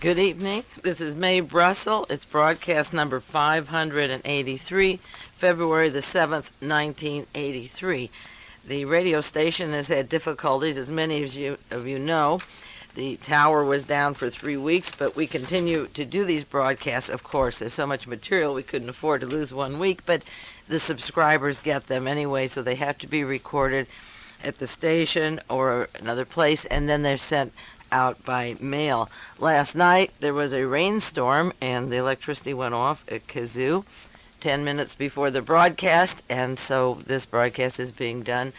Good evening. This is Mae Brussell. It's broadcast number 583, February the 7th, 1983. The radio station has had difficulties, as many of you know. The tower was down for 3 weeks, but we continue to do these broadcasts. Of course, there's so much material we couldn't afford to lose 1 week, but the subscribers get them anyway, so they have to be recorded at the station or another place, and then they're sent out by mail. Last night there was a rainstorm and the electricity went off at Kazoo 10 minutes before the broadcast, and so this broadcast is being done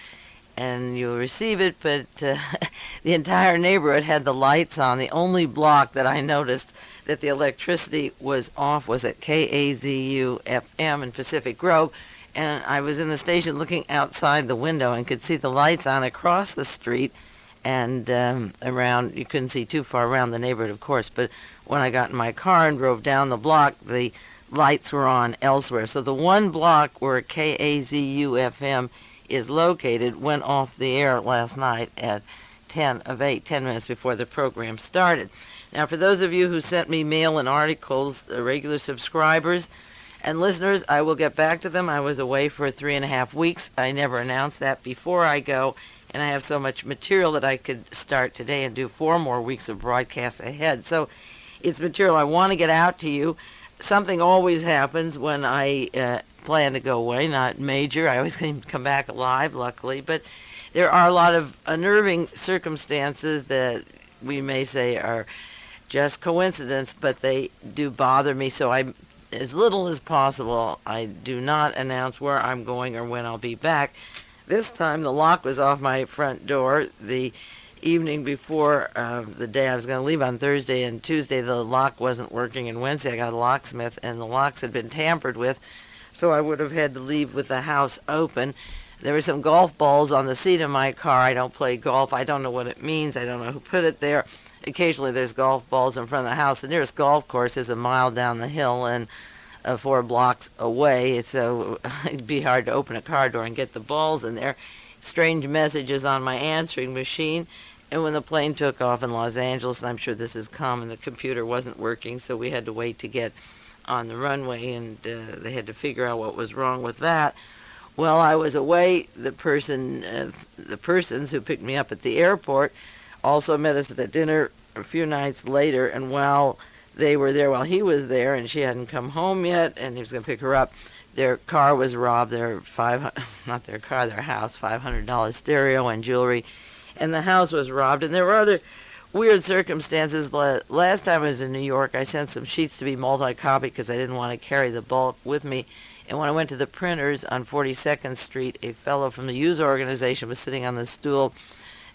and you'll receive it, but the entire neighborhood had the lights on. The only block that I noticed that the electricity was off was at KAZU FM in Pacific Grove, and I was in the station looking outside the window and could see the lights on across the street and around. You couldn't see too far around the neighborhood, of course, but when I got in my car and drove down the block, the lights were on elsewhere. So the one block where KAZU FM is located went off the air last night at 10 minutes before the program started. Now, for those of you who sent me mail and articles, regular subscribers and listeners, I will get back to them. I was away for 3.5 weeks. I never announced that before I go, and I have so much material that I could start today and do 4 more weeks of broadcasts ahead. So it's material I want to get out to you. Something always happens when I plan to go away, not major. I always can come back alive, luckily, but there are a lot of unnerving circumstances that we may say are just coincidence, but they do bother me, so as little as possible, I do not announce where I'm going or when I'll be back. This time the lock was off my front door the evening before the day I was going to leave on Thursday, and Tuesday the lock wasn't working, and Wednesday I got a locksmith and the locks had been tampered with, so I would have had to leave with the house open. There were some golf balls on the seat of my car. I don't play golf. I don't know what it means. I don't know who put it there. Occasionally there's golf balls in front of the house. The nearest golf course is a mile down the hill and 4 blocks away, so it'd be hard to open a car door and get the balls in there. Strange messages on my answering machine. And when the plane took off in Los Angeles, and I'm sure this is common, the computer wasn't working, so we had to wait to get on the runway, and they had to figure out what was wrong with that. While I was away, the persons who picked me up at the airport also met us at the dinner a few nights later, and while they were there, while he was there, and she hadn't come home yet, and he was going to pick her up, their car was robbed. Their house, $500 stereo and jewelry, and the house was robbed. And there were other weird circumstances. Last time I was in New York, I sent some sheets to be multi-copied because I didn't want to carry the bulk with me. And when I went to the printers on 42nd Street, a fellow from the user organization was sitting on the stool,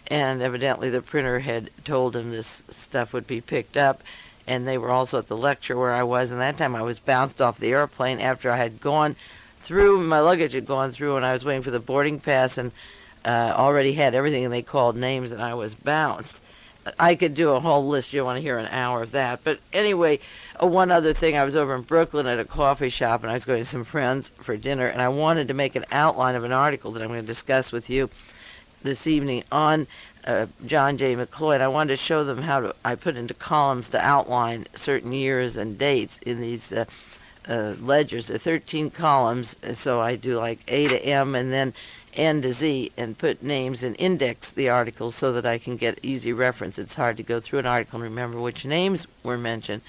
and evidently the printer had told him this stuff would be picked up. And they were also at the lecture where I was, and that time I was bounced off the airplane after I had gone through, my luggage had gone through, and I was waiting for the boarding pass, and already had everything, and they called names, and I was bounced. I could do a whole list. You don't want to hear an hour of that. But anyway, one other thing, I was over in Brooklyn at a coffee shop, and I was going to some friends for dinner, and I wanted to make an outline of an article that I'm going to discuss with you this evening on John J. McCloy. I wanted to show them how I put into columns to outline certain years and dates in these ledgers. There are 13 columns, so I do like A to M and then N to Z, and put names and index the articles so that I can get easy reference. It's hard to go through an article and remember which names were mentioned.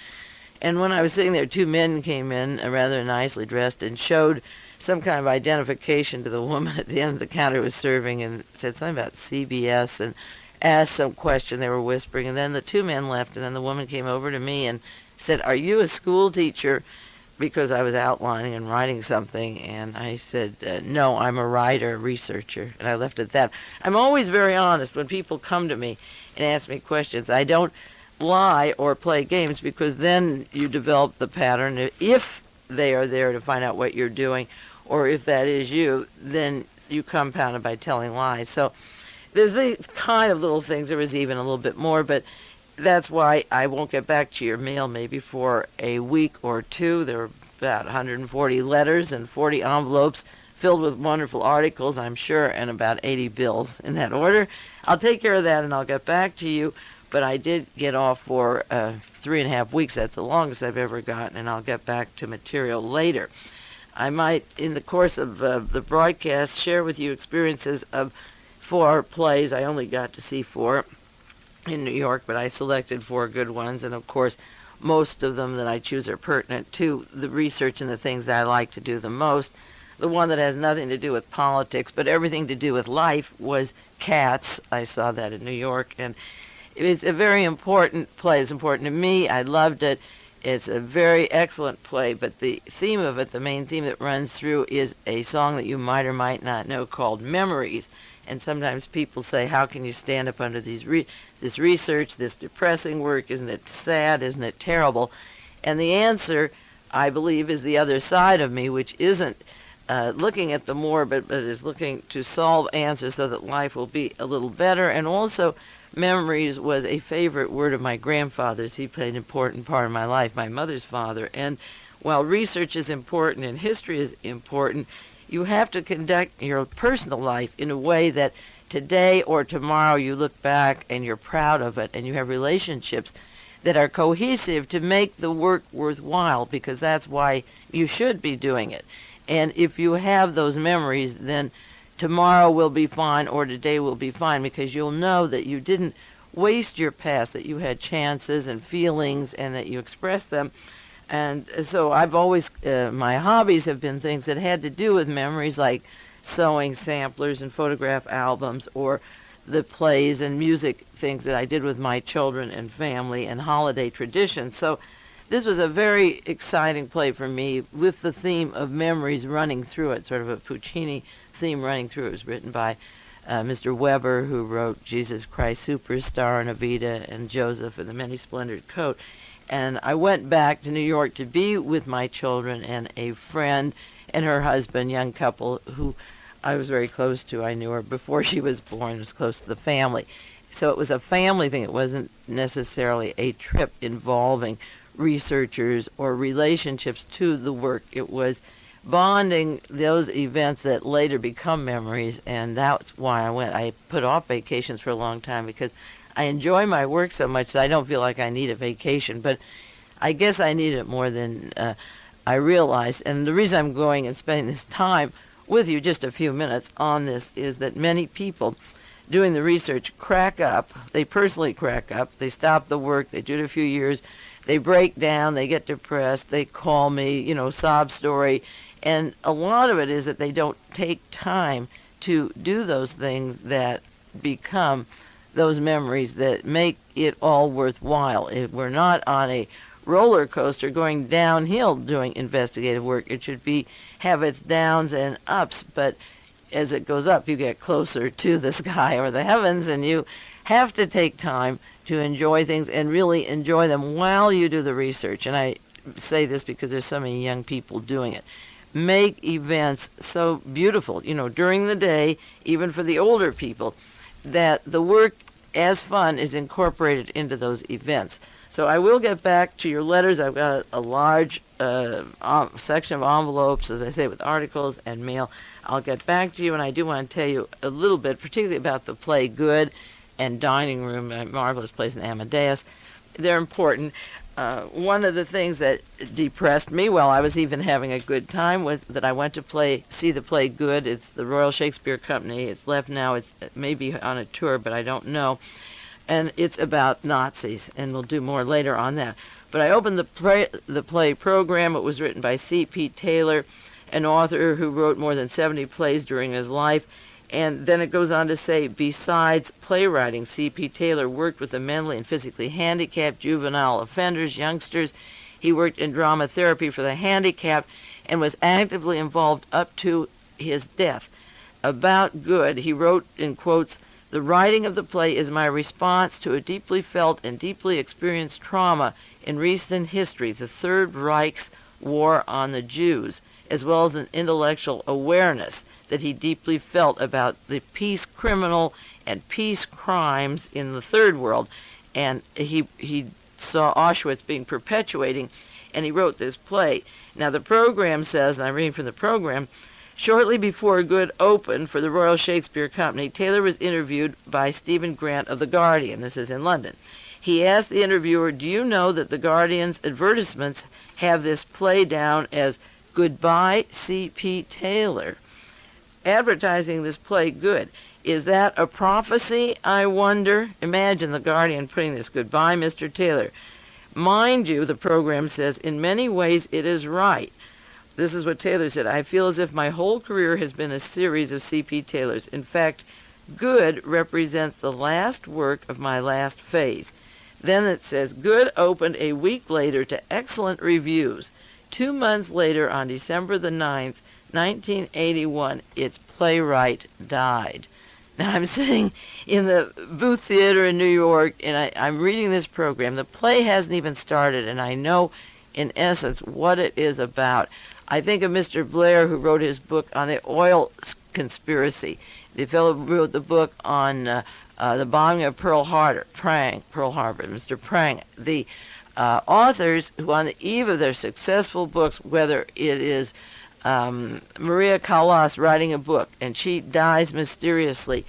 And when I was sitting there, 2 men came in, rather nicely dressed, and showed some kind of identification to the woman at the end of the counter who was serving, and said something about CBS and asked some question. They were whispering, and then the 2 men left, and then the woman came over to me and said, "Are you a school teacher?" Because I was outlining and writing something, and I said, "No, I'm a writer, researcher," and I left it at that. I'm always very honest when people come to me and ask me questions. I don't lie or play games, because then you develop the pattern. If they are there to find out what you're doing, or if that is you, then you compound it by telling lies. So there's these kind of little things. There was even a little bit more, but that's why I won't get back to your mail maybe for a week or 2. There were about 140 letters and 40 envelopes filled with wonderful articles, I'm sure, and about 80 bills in that order. I'll take care of that and I'll get back to you, but I did get off for 3.5 weeks. That's the longest I've ever gotten, and I'll get back to material later. I might, in the course of the broadcast, share with you experiences of 4 plays. I only got to see 4 in New York, but I selected 4 good ones, and of course, most of them that I choose are pertinent to the research and the things that I like to do the most. The one that has nothing to do with politics, but everything to do with life, was Cats. I saw that in New York, and it's a very important play. It's important to me. I loved it. It's a very excellent play, but the theme of it, the main theme that runs through, is a song that you might or might not know called Memories. And sometimes people say, how can you stand up under this research, this depressing work? Isn't it sad? Isn't it terrible? And the answer, I believe, is the other side of me, which isn't looking at the more, but is looking to solve answers so that life will be a little better. And also, memories was a favorite word of my grandfather's. He played an important part of my life, my mother's father. And while research is important and history is important, you have to conduct your personal life in a way that today or tomorrow you look back and you're proud of it, and you have relationships that are cohesive to make the work worthwhile, because that's why you should be doing it. And if you have those memories, then tomorrow will be fine, or today will be fine, because you'll know that you didn't waste your past, that you had chances and feelings, and that you expressed them. And so I've always, my hobbies have been things that had to do with memories, like sewing samplers and photograph albums, or the plays and music things that I did with my children and family, and holiday traditions. So this was a very exciting play for me, with the theme of memories running through it, sort of a Puccini theme running through it. It was written by Mr. Weber, who wrote Jesus Christ Superstar and Evita and Joseph and the Many Splendored Coat. And I went back to New York to be with my children and a friend and her husband, young couple who I was very close to. I knew her before she was born. I was close to the family. So it was a family thing. It wasn't necessarily a trip involving researchers or relationships to the work. It was bonding those events that later become memories, and that's why I went. I put off vacations for a long time because I enjoy my work so much that I don't feel like I need a vacation, but I guess I need it more than I realized. And the reason I'm going and spending this time with you, just a few minutes on this, is that many people doing the research crack up. They personally crack up. They stop the work. They do it a few years. They break down. They get depressed. They call me, sob story. And a lot of it is that they don't take time to do those things that become those memories that make it all worthwhile. We're not on a roller coaster going downhill doing investigative work. It should have its downs and ups, but as it goes up, you get closer to the sky or the heavens, and you have to take time to enjoy things and really enjoy them while you do the research. And I say this because there's so many young people doing it. Make events so beautiful, during the day, even for the older people, that the work as fun is incorporated into those events. So I will get back to your letters. I've got a large section of envelopes, as I say, with articles and mail. I'll get back to you, and I do want to tell you a little bit, particularly about the play Good and Dining Room, a marvelous place in Amadeus. They're important. One of the things that depressed me while I was even having a good time was that I went to see the play Good. It's the Royal Shakespeare Company. It's left now. It's maybe on a tour, but I don't know. And it's about Nazis, and we'll do more later on that. But I opened the play program. It was written by C.P. Taylor, an author who wrote more than 70 plays during his life. And then it goes on to say, besides playwriting, C.P. Taylor worked with the mentally and physically handicapped, juvenile offenders, youngsters. He worked in drama therapy for the handicapped and was actively involved up to his death. About Good, he wrote in quotes, "The writing of the play is my response to a deeply felt and deeply experienced trauma in recent history, the Third Reich's war on the Jews, as well as an intellectual awareness that he deeply felt about the peace criminal and peace crimes in the Third World." And he saw Auschwitz being perpetuating, and he wrote this play. Now the program says, and I'm reading from the program, shortly before Good opened for the Royal Shakespeare Company, Taylor was interviewed by Stephen Grant of The Guardian. This is in London. He asked the interviewer, "Do you know that the Guardian's advertisements have this play down as Goodbye C.P. Taylor? Advertising this play good. Is that a prophecy, I wonder?" Imagine the Guardian putting this, "Goodbye, Mr. Taylor." Mind you, the program says, "in many ways it is right." This is what Taylor said, "I feel as if my whole career has been a series of C.P. Taylors. In fact, good represents the last work of my last phase." Then it says, "Good opened a week later to excellent reviews. 2 months later, on December the 9th, 1981, its playwright died." Now, I'm sitting in the Booth Theater in New York, and I'm reading this program. The play hasn't even started, and I know, in essence, what it is about. I think of Mr. Blair, who wrote his book on the oil conspiracy. The fellow who wrote the book on the bombing of Pearl Harbor, Mr. Prang. The authors who, on the eve of their successful books, whether it is Maria Callas writing a book and she dies mysteriously,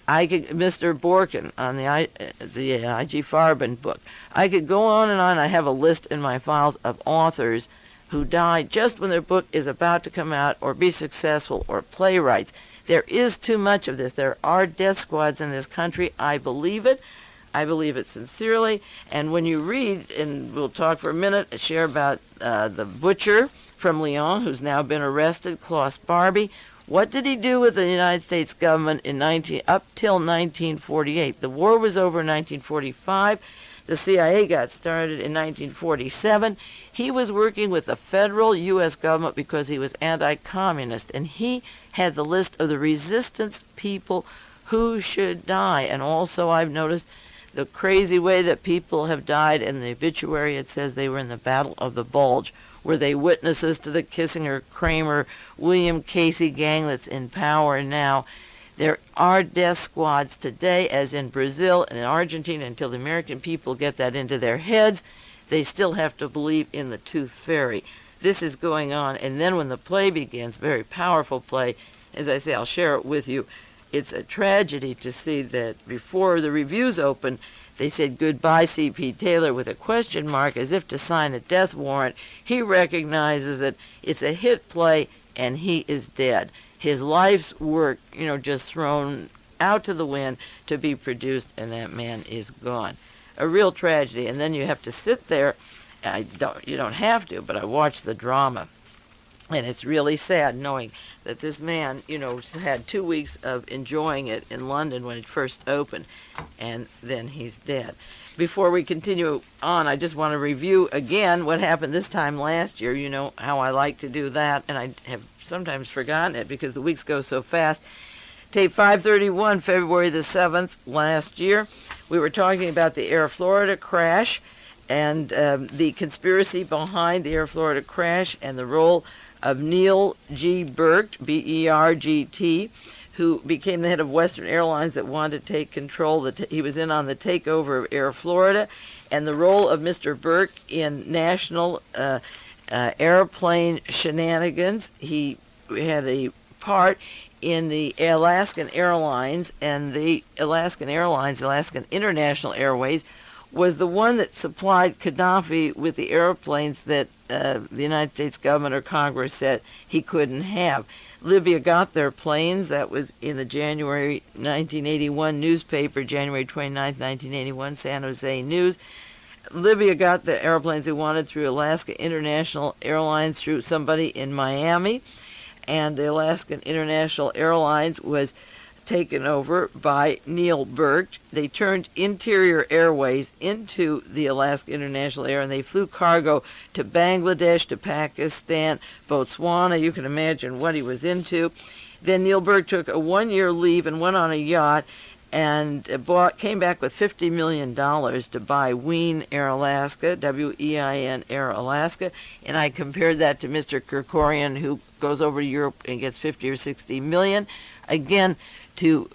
Mr. Bourke on the I.G. Farben book. I could go on and on. I have a list in my files of authors who die just when their book is about to come out or be successful, or playwrights. There is too much of this. There are death squads in this country. I believe it. I believe it sincerely. And when you read, and we'll talk for a minute, share about the butcher from Lyon, who's now been arrested, Klaus Barbie. What did he do with the United States government up till 1948? The war was over in 1945. The CIA got started in 1947. He was working with the federal U.S. government because he was anti-communist, and he had the list of the resistance people who should die. And also, I've noticed the crazy way that people have died. In the obituary, it says they were in the Battle of the Bulge. Were they witnesses to the Kissinger, Kramer, William Casey gang that's in power now? There are death squads today, as in Brazil and in Argentina. Until the American people get that into their heads, they still have to believe in the tooth fairy. This is going on, and then when the play begins, very powerful play, as I say, I'll share it with you. It's a tragedy to see that before the reviews open, they said "Goodbye, C.P. Taylor" with a question mark, as if to sign a death warrant. He recognizes that it's a hit play, and he is dead. His life's work, just thrown out to the wind to be produced, and that man is gone. A real tragedy. And then you have to sit there. You don't have to, but I watch the drama. And it's really sad knowing that this man, had 2 weeks of enjoying it in London when it first opened, and then he's dead. Before we continue on, I just want to review again what happened this time last year. You know how I like to do that, and I have sometimes forgotten it because the weeks go so fast. Tape 531, February the 7th, last year. We were talking about the Air Florida crash and the conspiracy behind the Air Florida crash and the role of Neil G. Bourke, B-E-R-G-T, who became the head of Western Airlines that wanted to take control. He was in on the takeover of Air Florida, and the role of Mr. Bourke in national airplane shenanigans. He had a part in the Alaskan Airlines, and the Alaskan International Airways, was the one that supplied Gaddafi with the airplanes that the United States government or Congress said he couldn't have. Libya got their planes. That was in the January 1981 newspaper, January 29, 1981, San Jose News. Libya got the airplanes they wanted through Alaska International Airlines through somebody in Miami, and the Alaskan International Airlines was taken over by Neil Bourke. They turned Interior Airways into the Alaska International Air, and they flew cargo to Bangladesh, to Pakistan, Botswana. You can imagine what he was into. Then Neil Bourke took a 1-year leave and went on a yacht and came back with $50 million to buy WIN Air Alaska, W-E-I-N Air Alaska, and I compared that to Mr. Kerkorian, who goes over to Europe and gets 50 or 60 million, again, to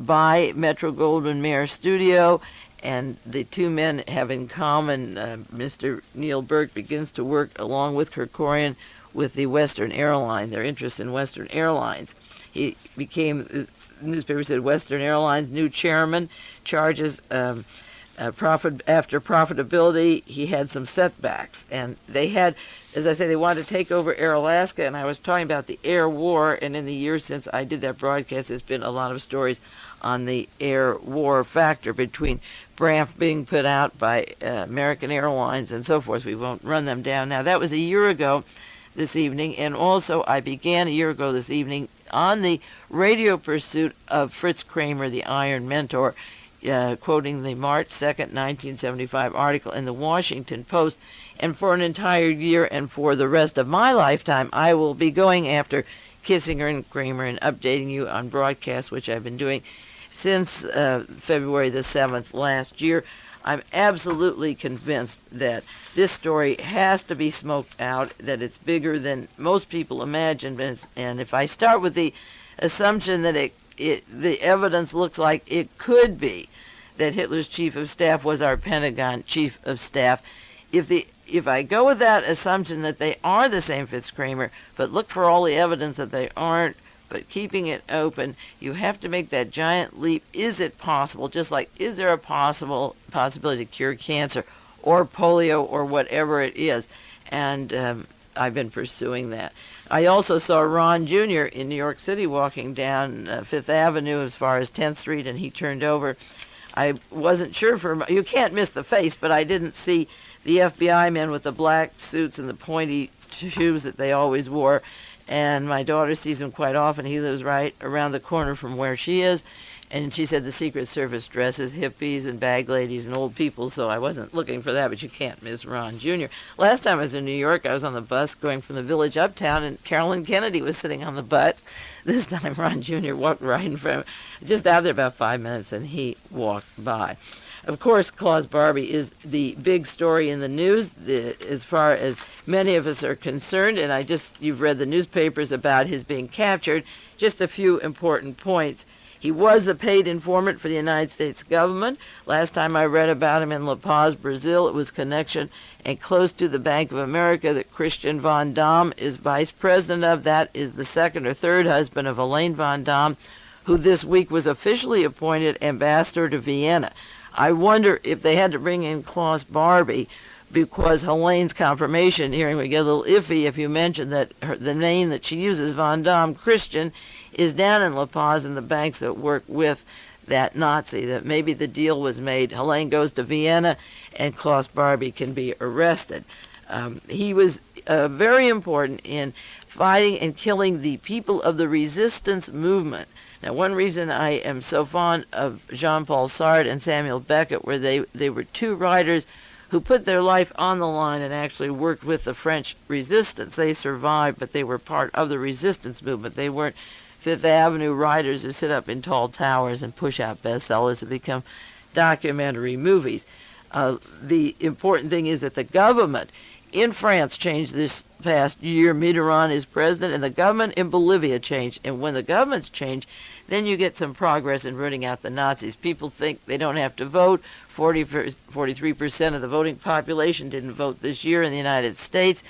buy Metro-Goldwyn-Mayer Studio, and the two men have in common, Mr. Neil Bourke begins to work along with Kerkorian with the Western Airlines, their interest in Western Airlines. He became, the newspaper said, Western Airlines' new chairman, charges After profitability, he had some setbacks, and they had, as I say, they wanted to take over Air Alaska, and I was talking about the air war, and in the years since I did that broadcast, there's been a lot of stories on the air war factor between Brant being put out by American Airlines and so forth. We won't run them down now. That was a year ago this evening, and also I began a year ago this evening on the radio pursuit of Fritz Kramer, the Iron Mentor, quoting the March 2nd, 1975 article in the Washington Post. And for an entire year and for the rest of my lifetime, I will be going after Kissinger and Kramer and updating you on broadcasts, which I've been doing since February the 7th last year. I'm absolutely convinced that this story has to be smoked out, that it's bigger than most people imagine. And if I start with the assumption that the evidence looks like it could be that Hitler's chief of staff was our Pentagon chief of staff, if I go with that assumption that they are the same Fritz Kramer, but look for all the evidence that they aren't, but keeping it open, you have to make that giant leap. Is it possible? Just like, is there a possibility to cure cancer or polio or whatever it is? And I've been pursuing that. I also saw Ron Jr. in New York City walking down Fifth Avenue as far as 10th Street, and he turned over. I wasn't sure you can't miss the face, but I didn't see the FBI men with the black suits and the pointy shoes that they always wore. And my daughter sees him quite often. He lives right around the corner from where she is. And she said the Secret Service dresses hippies and bag ladies and old people, so I wasn't looking for that, but you can't miss Ron Jr. Last time I was in New York, I was on the bus going from the Village uptown, and Carolyn Kennedy was sitting on the bus. This time Ron Jr. walked right in front of me, just out there about 5 minutes, and he walked by. Of course, Klaus Barbie is the big story in the news as far as many of us are concerned, and you've read the newspapers about his being captured. Just a few important points. He was a paid informant for the United States government. Last time I read about him in La Paz, Brazil, it was connection and close to the Bank of America that Christian vonDamm is vice president of. That is the second or third husband of Helene vonDamm, who this week was officially appointed ambassador to Vienna. I wonder if they had to bring in Klaus Barbie because Helene's confirmation hearing would get a little iffy if you mention that the name that she uses, vonDamm Christian, is down in La Paz in the banks that work with that Nazi, that maybe the deal was made. Helene goes to Vienna and Klaus Barbie can be arrested. He was very important in fighting and killing the people of the resistance movement. Now, one reason I am so fond of Jean-Paul Sartre and Samuel Beckett, where they were two writers who put their life on the line and actually worked with the French resistance. They survived, but they were part of the resistance movement. They weren't Fifth Avenue writers who sit up in tall towers and push out bestsellers that become documentary movies. The important thing is that the government in France changed this past year. Mitterrand is president, and the government in Bolivia changed. And when the governments change, then you get some progress in rooting out the Nazis. People think they don't have to vote. 43% of the voting population didn't vote this year in the United States,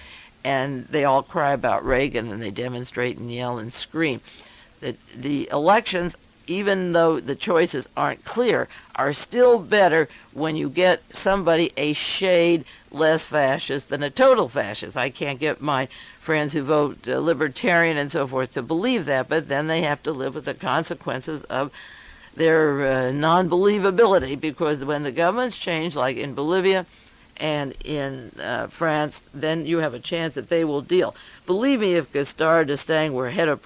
and they all cry about Reagan, and they demonstrate and yell and scream. The elections, even though the choices aren't clear, are still better when you get somebody a shade less fascist than a total fascist. I can't get my friends who vote libertarian and so forth to believe that, but then they have to live with the consequences of their non-believability, because when the governments change, like in Bolivia and in France, then you have a chance that they will deal. Believe me, if Giscard d'Estaing were head of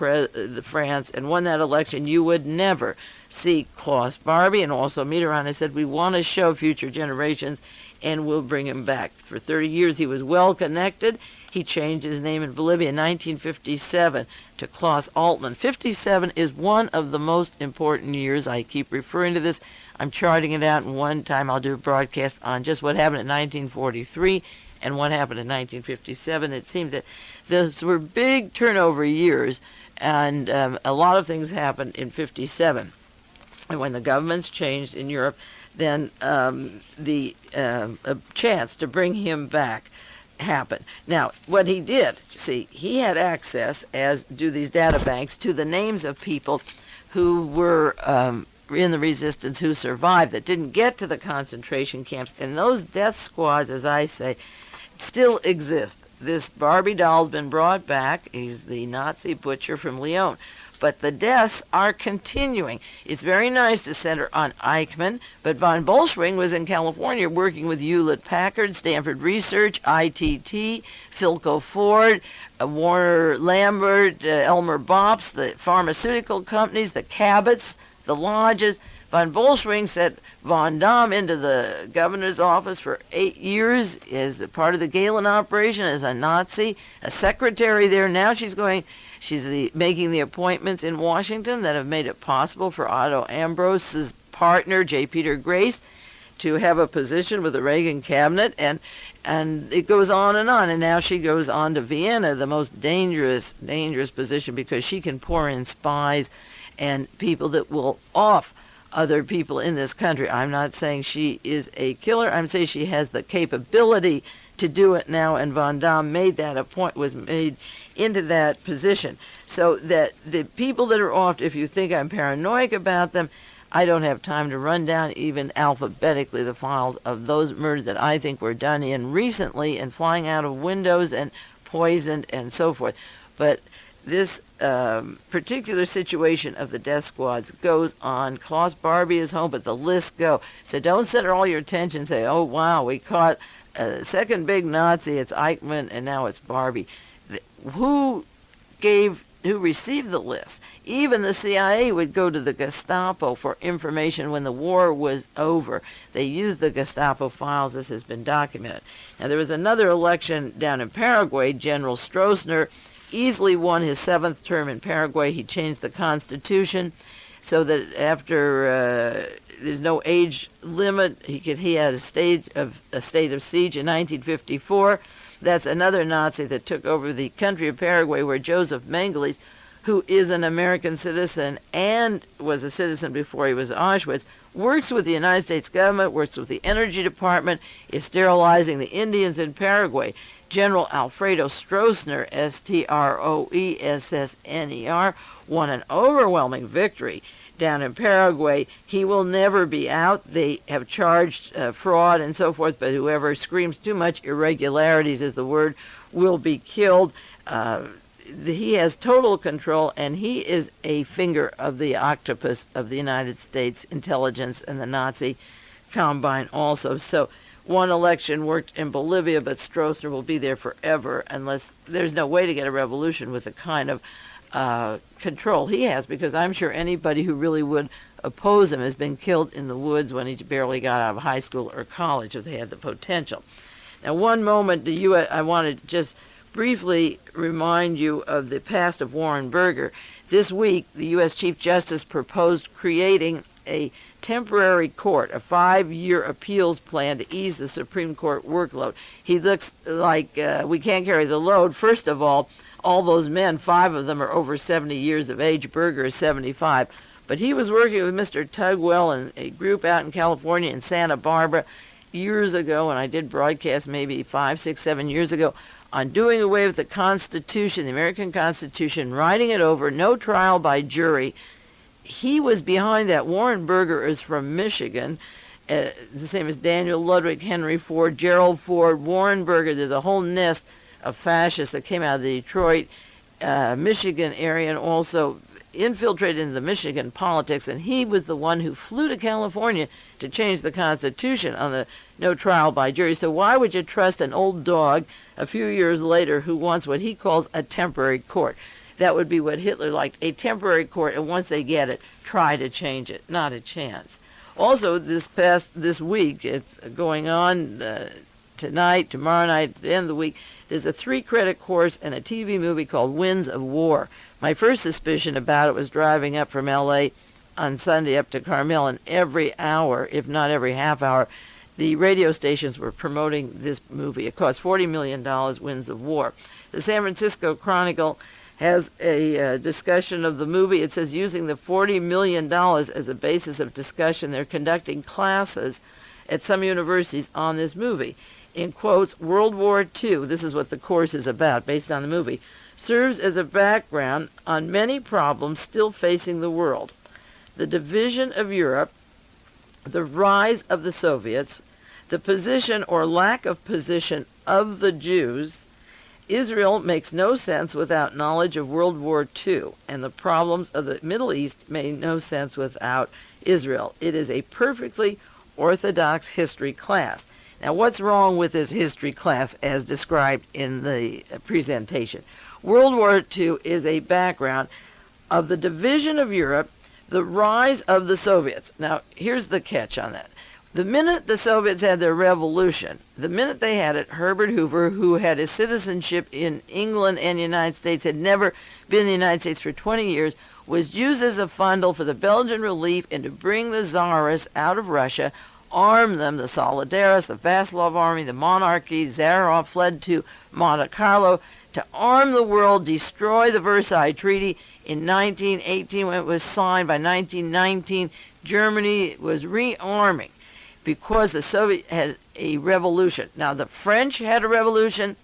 France and won that election, you would never see Klaus Barbie. And also Mitterrand has said, we want to show future generations and we'll bring him back. For 30 years he was well connected. He changed his name in Bolivia in 1957 to Klaus Altman. 57 is one of the most important years. I keep referring to this. I'm charting it out, and one time I'll do a broadcast on just what happened in 1943 and what happened in 1957. It seemed that those were big turnover years, and a lot of things happened in 57. And when the governments changed in Europe, then the chance to bring him back happened. Now, what he did, see, he had access, as do these data banks, to the names of people who were in the resistance who survived that didn't get to the concentration camps. And those death squads, as I say, still exist. This Barbie doll's been brought back. He's the Nazi butcher from Lyon. But the deaths are continuing. It's very nice to center on Eichmann, but von Bolschwing was in California working with Hewlett-Packard, Stanford Research, ITT, Philco Ford, Warner Lambert, Elmer Bops, the pharmaceutical companies, the Cabots, the lodges. Von Bolschwing sent vonDamm into the governor's office for 8 years as a part of the Galen operation as a Nazi, a secretary there. Now she's making the appointments in Washington that have made it possible for Otto Ambrose's partner, J. Peter Grace, to have a position with the Reagan cabinet, and it goes on. And now she goes on to Vienna, the most dangerous position, because she can pour in spies and people that will off other people in this country. I'm not saying she is a killer. I'm saying she has the capability to do it now, and vonDamm was made into that position. So that the people that are off, if you think I'm paranoid about them, I don't have time to run down even alphabetically the files of those murders that I think were done in recently and flying out of windows and poisoned and so forth. But this particular situation of the death squads goes on. Klaus Barbie is home, but the list go. So don't center all your attention and say, oh, wow, we caught a second big Nazi, it's Eichmann, and now it's Barbie. Who received the list? Even the CIA would go to the Gestapo for information when the war was over. They used the Gestapo files. This has been documented. Now, there was another election down in Paraguay. General Stroessner easily won his 7th term in Paraguay. He changed the constitution so that after there's no age limit, he had a state of siege in 1954. That's another Nazi that took over the country of Paraguay, where Joseph Mengele, who is an American citizen and was a citizen before he was in Auschwitz, works with the United States government, works with the Energy Department, is sterilizing the Indians in Paraguay. General Alfredo Stroessner, Stroessner, won an overwhelming victory down in Paraguay. He will never be out. They have charged fraud and so forth, but whoever screams too much irregularities is the word, will be killed. He has total control, and he is a finger of the octopus of the United States intelligence and the Nazi combine also. So one election worked in Bolivia, but Stroessner will be there forever unless there's no way to get a revolution with the kind of control he has, because I'm sure anybody who really would oppose him has been killed in the woods when he barely got out of high school or college if they had the potential. Now, one moment, I want to just briefly remind you of the past of Warren Burger. This week, the U.S. Chief Justice proposed creating a temporary court, a 5-year appeals plan to ease the Supreme Court workload. He looks like we can't carry the load. First of all those men, 5 of them are over 70 years of age. Burger is 75. But he was working with Mr. Tugwell and a group out in California in Santa Barbara years ago, and I did broadcast maybe 5, 6, 7 years ago on doing away with the Constitution, the American Constitution, writing it over, no trial by jury. He was behind that. Warren Burger is from Michigan, the same as Daniel Ludwig, Henry Ford, Gerald Ford, Warren Burger. There's a whole nest of fascists that came out of the Detroit, Michigan area, and also infiltrated into the Michigan politics, and he was the one who flew to California to change the Constitution on the no trial by jury. So why would you trust an old dog a few years later who wants what he calls a temporary court? That would be what Hitler liked, a temporary court, and once they get it, try to change it. Not a chance. Also, this week, it's going on tonight, tomorrow night, at the end of the week, there's a 3-credit course and a TV movie called Winds of War. My first suspicion about it was driving up from L.A. on Sunday up to Carmel, and every hour, if not every half hour, the radio stations were promoting this movie. It cost $40 million, Winds of War. The San Francisco Chronicle has a discussion of the movie. It says using the $40 million as a basis of discussion, they're conducting classes at some universities on this movie. In quotes, World War II, this is what the course is about, based on the movie, serves as a background on many problems still facing the world. the division of Europe, the rise of the Soviets, the position or lack of position of the Jews. Israel makes no sense without knowledge of World War II, and the problems of the Middle East make no sense without Israel. It is a perfectly orthodox history class. Now, what's wrong with this history class as described in the presentation? World War II is a background of the division of Europe, the rise of the Soviets. Now, here's the catch on that. The minute the Soviets had their revolution, the minute they had it, Herbert Hoover, who had his citizenship in England and the United States, had never been in the United States for 20 years, was used as a funnel for the Belgian relief and to bring the Tsarists out of Russia, arm them, the Solidarists, the Vasilov Army, the monarchy. Tsarov fled to Monte Carlo to arm the world, destroy the Versailles Treaty in 1918 when it was signed. By 1919, Germany was rearming because the Soviet had a revolution. Now, the French had a revolution,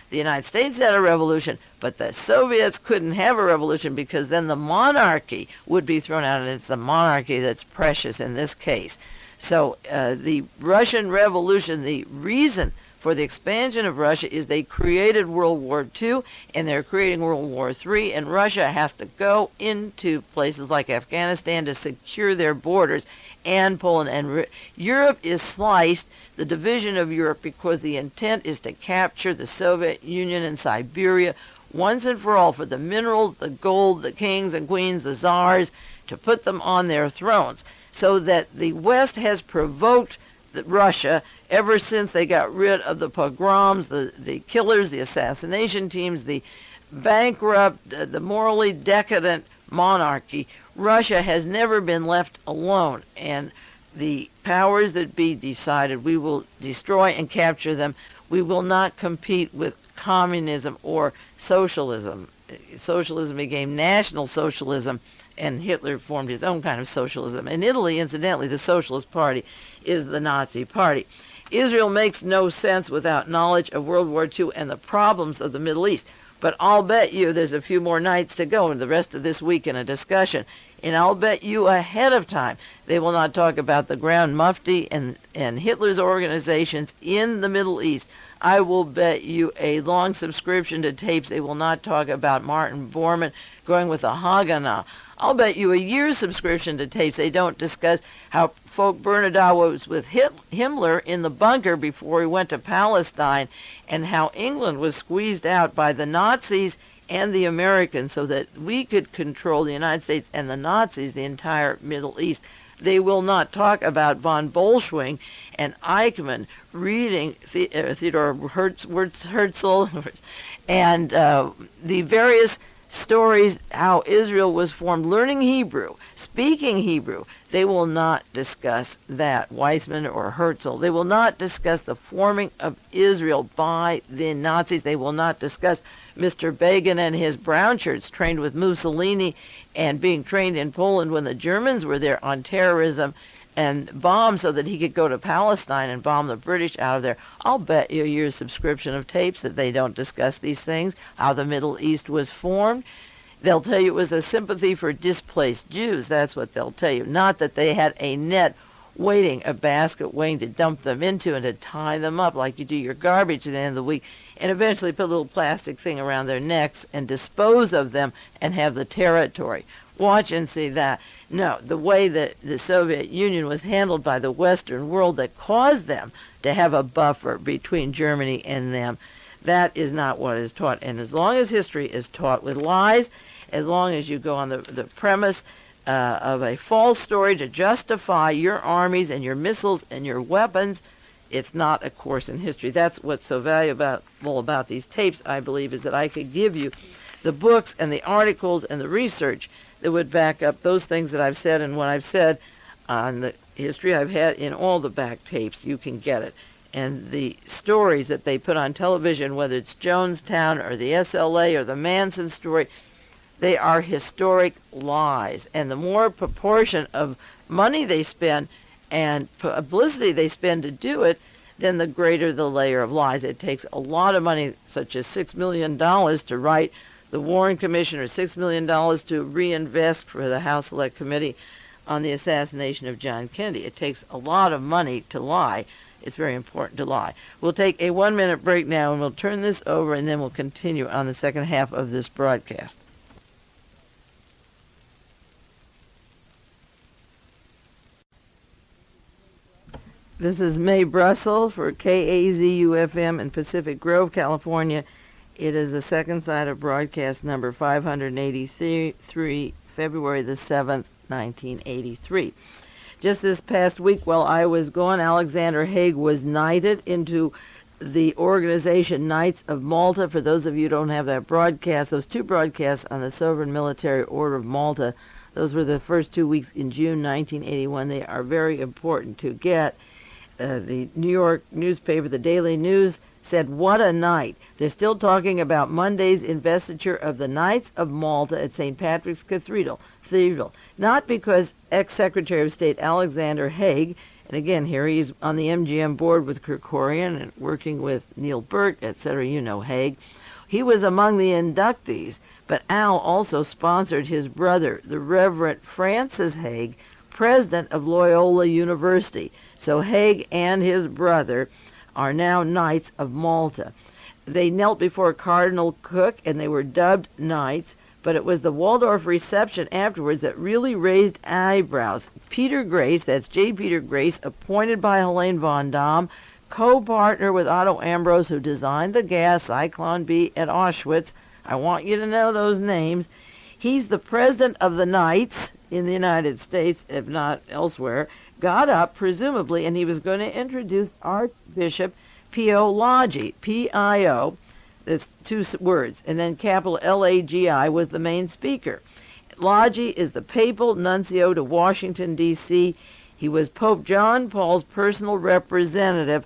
the United States had a revolution, but the Soviets couldn't have a revolution because then the monarchy would be thrown out, and it's the monarchy that's precious in this case. So the Russian Revolution, the reason for the expansion of Russia is they created World War II, and they're creating World War III, and Russia has to go into places like Afghanistan to secure their borders, and Poland. And Europe is sliced, the division of Europe, because the intent is to capture the Soviet Union and Siberia once and for all for the minerals, the gold, the kings and queens, the czars, to put them on their thrones. So that the West has provoked Russia ever since they got rid of the pogroms, the killers, the assassination teams, the bankrupt, the morally decadent monarchy. Russia has never been left alone, and the powers that be decided we will destroy and capture them. We will not compete with communism or socialism. Socialism became National Socialism, and Hitler formed his own kind of socialism. In Italy, incidentally, the Socialist Party is the Nazi Party. Israel makes no sense without knowledge of World War II and the problems of the Middle East. But I'll bet you there's a few more nights to go in the rest of this week in a discussion. And I'll bet you ahead of time they will not talk about the Grand Mufti and Hitler's organizations in the Middle East. I will bet you a long subscription to tapes they will not talk about Martin Bormann going with the Haganah. I'll bet you a year's subscription to tapes they don't discuss how Folk Bernadotte was with Himmler in the bunker before he went to Palestine, and how England was squeezed out by the Nazis and the Americans so that we could control the United States and the Nazis, the entire Middle East. They will not talk about von Bolschwing and Eichmann reading Theodore Herzl and the various stories, how Israel was formed, learning Hebrew, speaking Hebrew. They will not discuss that, Weizmann or Herzl. They will not discuss the forming of Israel by the Nazis. They will not discuss Mr. Begin and his brown shirts trained with Mussolini and being trained in Poland when the Germans were there on terrorism and bombed so that he could go to Palestine and bomb the British out of there. I'll bet you a year's subscription of tapes that they don't discuss these things, how the Middle East was formed. They'll tell you it was a sympathy for displaced Jews. That's what they'll tell you. Not that they had a net waiting, a basket waiting to dump them into and to tie them up like you do your garbage at the end of the week, and eventually put a little plastic thing around their necks and dispose of them and have the territory. Watch and see that. No, the way that the Soviet Union was handled by the Western world that caused them to have a buffer between Germany and them, that is not what is taught. And as long as history is taught with lies, as long as you go on the premise of a false story to justify your armies and your missiles and your weapons, it's not a course in history. That's what's so valuable about these tapes, I believe, is that I could give you the books and the articles and the research that would back up those things that I've said and what I've said on the history I've had in all the back tapes. You can get it. And the stories that they put on television, whether it's Jonestown or the SLA or the Manson story, they are historic lies. And the more proportion of money they spend and publicity they spend to do it, then the greater the layer of lies. It takes a lot of money, such as $6 million to write the Warren Commission, or $6 million to reinvest for the House Select Committee on the assassination of John Kennedy. It takes a lot of money to lie. It's very important to lie. We'll take a 1-minute break now, and we'll turn this over, and then we'll continue on the second half of this broadcast. This is Mae Brussell for KAZU-FM in Pacific Grove, California. It is the second side of broadcast number 583, February the 7th, 1983. Just this past week, while I was gone, Alexander Haig was knighted into the organization Knights of Malta. For those of you who don't have that broadcast, those two broadcasts on the Sovereign Military Order of Malta, those were the first 2 weeks in June 1981. They are very important to get. The New York newspaper, the Daily News, said, "What a night." They're still talking about Monday's investiture of the Knights of Malta at St. Patrick's Cathedral. Not because ex-Secretary of State Alexander Haig, and again, here he's on the MGM board with Krikorian and working with Neil Bourke, etc. You know Haig. He was among the inductees, but Al also sponsored his brother, the Reverend Francis Haig, president of Loyola University. So Haig and his brother are now Knights of Malta. They knelt before Cardinal Cook, and they were dubbed Knights, but it was the Waldorf reception afterwards that really raised eyebrows. Peter Grace, that's J. Peter Grace, appointed by Helene vonDamm, co-partner with Otto Ambrose, who designed the gas Cyclone B at Auschwitz. I want you to know those names. He's the president of the Knights in the United States, if not elsewhere, got up, presumably, and he was going to introduce Archbishop Pio Lagi, P-I-O, that's two words, and then capital L-A-G-I was the main speaker. Lagi is the papal nuncio to Washington, D.C. He was Pope John Paul's personal representative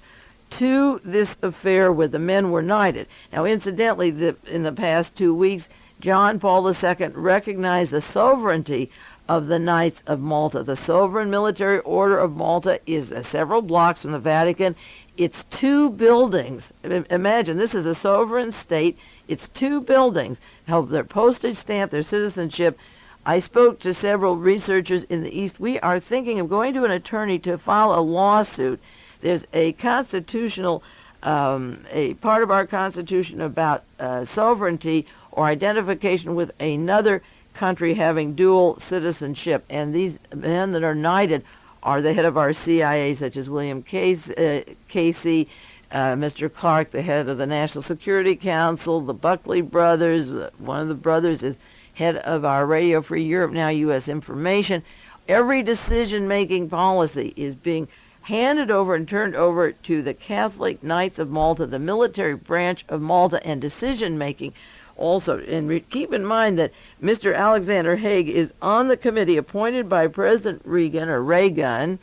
to this affair where the men were knighted. Now, incidentally, in the past 2 weeks, John Paul II recognized the sovereignty of the Knights of Malta. The Sovereign Military Order of Malta is several blocks from the Vatican. It's 2 buildings. Imagine, this is a sovereign state. It's 2 buildings. Have their postage stamp, their citizenship. I spoke to several researchers in the East. We are thinking of going to an attorney to file a lawsuit. There's a constitutional, a part of our Constitution about sovereignty or identification with another country having dual citizenship, and these men that are knighted are the head of our CIA, such as William Casey, Mr. Clark, the head of the National Security Council, the Buckley brothers. One of the brothers is head of our Radio Free Europe, now U.S. Information. Every decision-making policy is being handed over and turned over to the Catholic Knights of Malta, the military branch of Malta, and decision-making also. And keep in mind that Mr. Alexander Haig is on the committee appointed by President Reagan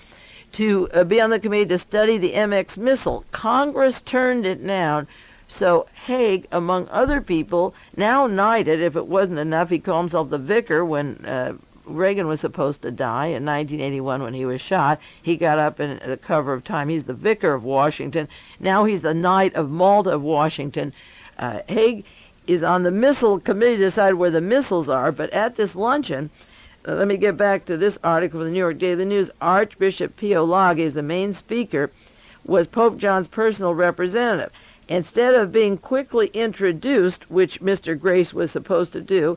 to be on the committee to study the MX missile. Congress turned it down. So Haig, among other people, now knighted, if it wasn't enough, he called himself the vicar when Reagan was supposed to die in 1981 when he was shot. He got up in the cover of Time. He's the vicar of Washington. Now he's the Knight of Malta of Washington. Haig is on the missile committee to decide where the missiles are, but at this luncheon, let me get back to this article from the New York Daily News. Archbishop Pio Lagi is the main speaker, was Pope John's personal representative. Instead of being quickly introduced, which Mr. Grace was supposed to do,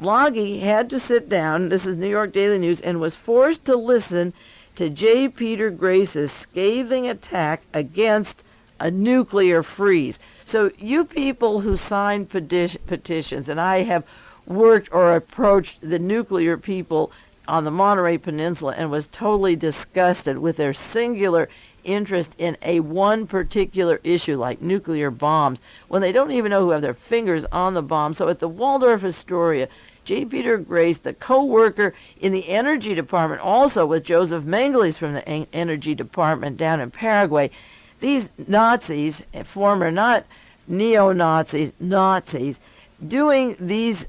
Lagi had to sit down, this is New York Daily News, and was forced to listen to J. Peter Grace's scathing attack against a nuclear freeze. So you people who sign petitions, and I have worked or approached the nuclear people on the Monterey Peninsula and was totally disgusted with their singular interest in one particular issue like nuclear bombs when they don't even know who have their fingers on the bomb. So at the Waldorf Astoria, J. Peter Grace, the co-worker in the Energy Department, also with Joseph Mengele from the Energy Department down in Paraguay, these Nazis, former not neo-Nazis, Nazis, doing these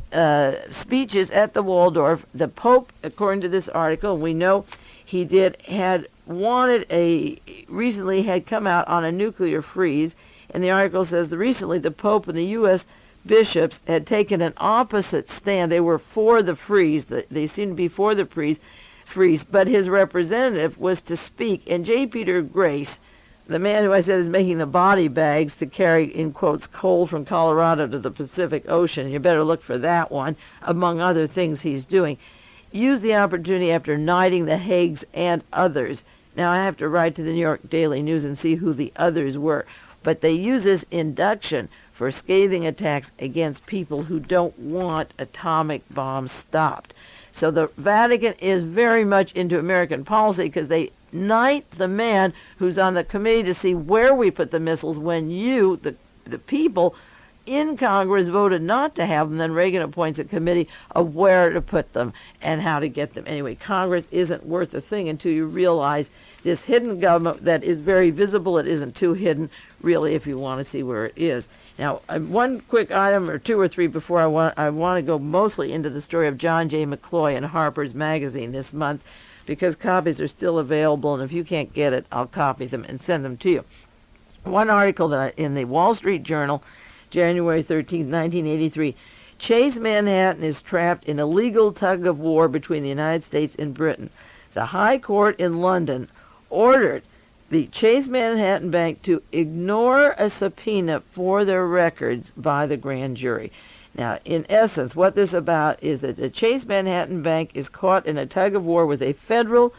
speeches at the Waldorf. The Pope, according to this article, we know he recently had come out on a nuclear freeze, and the article says that recently the Pope and the U.S. bishops had taken an opposite stand. They were for the freeze. They seemed to be for the freeze, freeze, but his representative was to speak. And J. Peter Grace, the man who I said is making the body bags to carry, in quotes, coal from Colorado to the Pacific Ocean, you better look for that one, among other things he's doing, used the opportunity after knighting the Haigs and others. Now, I have to write to the New York Daily News and see who the others were. But they use this induction for scathing attacks against people who don't want atomic bombs stopped. So the Vatican is very much into American policy because they knight the man who's on the committee to see where we put the missiles when you, the people in Congress, voted not to have them. Then Reagan appoints a committee of where to put them and how to get them. Anyway, Congress isn't worth a thing until you realize this hidden government that is very visible. It isn't too hidden, really, if you want to see where it is. Now, one quick item or two or three before I want to go mostly into the story of John J. McCloy in Harper's Magazine this month, because copies are still available, and if you can't get it, I'll copy them and send them to you. One article in the Wall Street Journal, January 13, 1983, Chase Manhattan is trapped in a legal tug-of-war between the United States and Britain. The High Court in London ordered the Chase Manhattan Bank to ignore a subpoena for their records by the grand jury. Now, in essence, what this is about is that the Chase Manhattan Bank is caught in a tug-of-war with a federal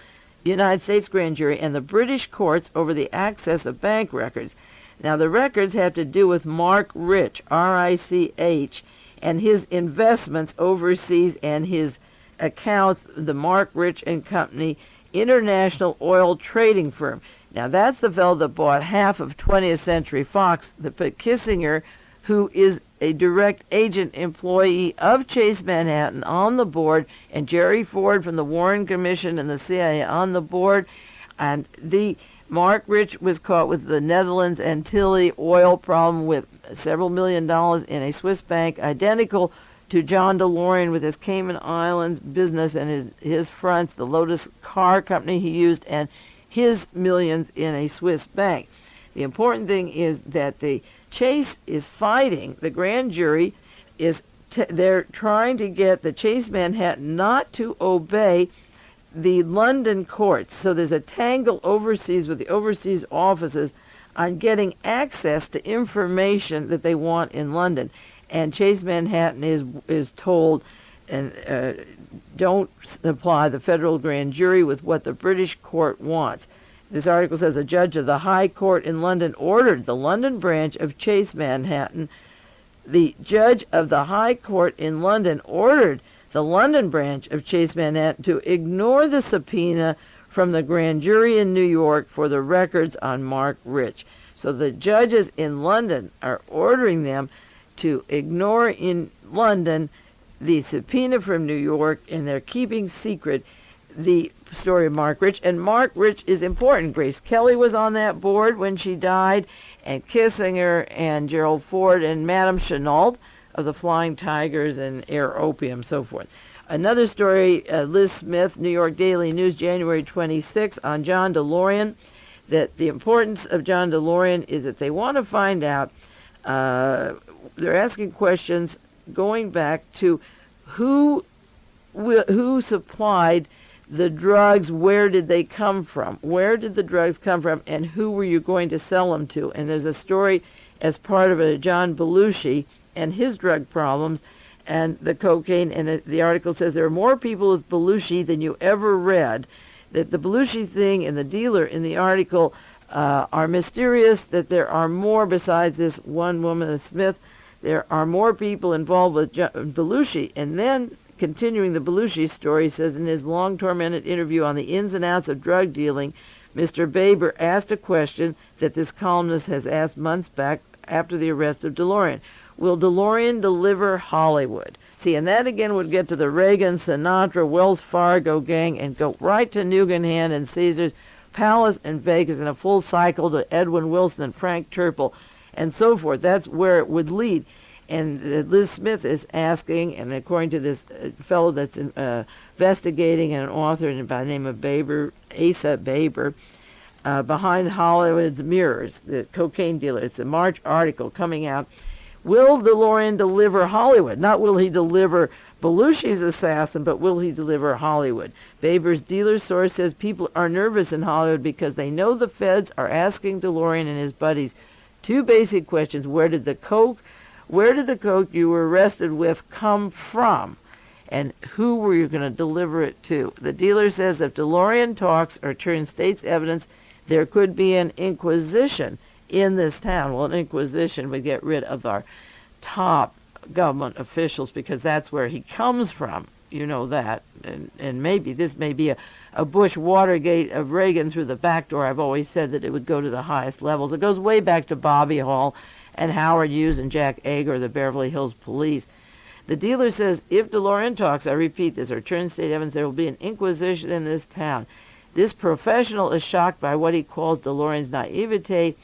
United States grand jury and the British courts over the access of bank records. Now, the records have to do with Mark Rich, R-I-C-H, and his investments overseas and his accounts, the Mark Rich and Company International Oil Trading Firm. Now, that's the fellow that bought half of 20th Century Fox, the Kissinger, who is a direct agent employee of Chase Manhattan on the board, and Jerry Ford from the Warren Commission and the CIA on the board. And the Mark Rich was caught with the Netherlands Antilles oil problem with several $1 million in a Swiss bank, identical to John DeLorean with his Cayman Islands business and his fronts, the Lotus car company he used, and his millions in a Swiss bank. The important thing is that the Chase is fighting, the grand jury is, they're trying to get the Chase Manhattan not to obey the London courts. So there's a tangle overseas with the overseas offices on getting access to information that they want in London. And Chase Manhattan is told, and don't supply the federal grand jury with what the British court wants. This article says a judge of the High Court in London ordered the London branch of Chase Manhattan. The judge of the High Court in London ordered the London branch of Chase Manhattan to ignore the subpoena from the grand jury in New York for the records on Mark Rich. So the judges in London are ordering them to ignore in London the subpoena from New York, and they're keeping secret the story of Mark Rich. And Mark Rich is important. Grace Kelly was on that board when she died, and Kissinger and Gerald Ford and Madame Chennault of the Flying Tigers and Air Opium, so forth. Another story, Liz Smith, New York Daily News, January 26, on John DeLorean, that the importance of John DeLorean is that they want to find out, they're asking questions going back to who supplied the drugs, where did they come from? Where did the drugs come from, and who were you going to sell them to? And there's a story as part of a John Belushi and his drug problems and the cocaine, and the article says there are more people with Belushi than you ever read, that the Belushi thing and the dealer in the article are mysterious, that there are more besides this one woman, the Smith. There are more people involved with Belushi. And then, continuing the Belushi story, says in his long-tormented interview on the ins and outs of drug dealing, Mr. Baber asked a question that this columnist has asked months back after the arrest of DeLorean. Will DeLorean deliver Hollywood? See, and that again would get to the Reagan, Sinatra, Wells Fargo gang and go right to Nugan and Caesars Palace and Vegas in a full cycle to Edwin Wilson and Frank Turple and so forth. That's where it would lead. And Liz Smith is asking, and according to this fellow that's investigating and an author by the name of Baber, Asa Baber, behind Hollywood's mirrors, the cocaine dealer. It's a March article coming out. Will DeLorean deliver Hollywood? Not will he deliver Belushi's assassin, but will he deliver Hollywood? Baber's dealer source says people are nervous in Hollywood because they know the feds are asking DeLorean and his buddies two basic questions. Where did the coke you were arrested with come from? And who were you going to deliver it to? The dealer says if DeLorean talks or turns state's evidence, there could be an inquisition in this town. Well, an inquisition would get rid of our top government officials because that's where he comes from. You know that. And maybe this may be a Bush Watergate of Reagan through the back door. I've always said that it would go to the highest levels. It goes way back to Bobby Hall and Howard Hughes and Jack Ager, the Beverly Hills Police. The dealer says if DeLorean talks, I repeat this, or turns state evidence, there will be an inquisition in this town. This professional is shocked by what he calls DeLorean's naivete,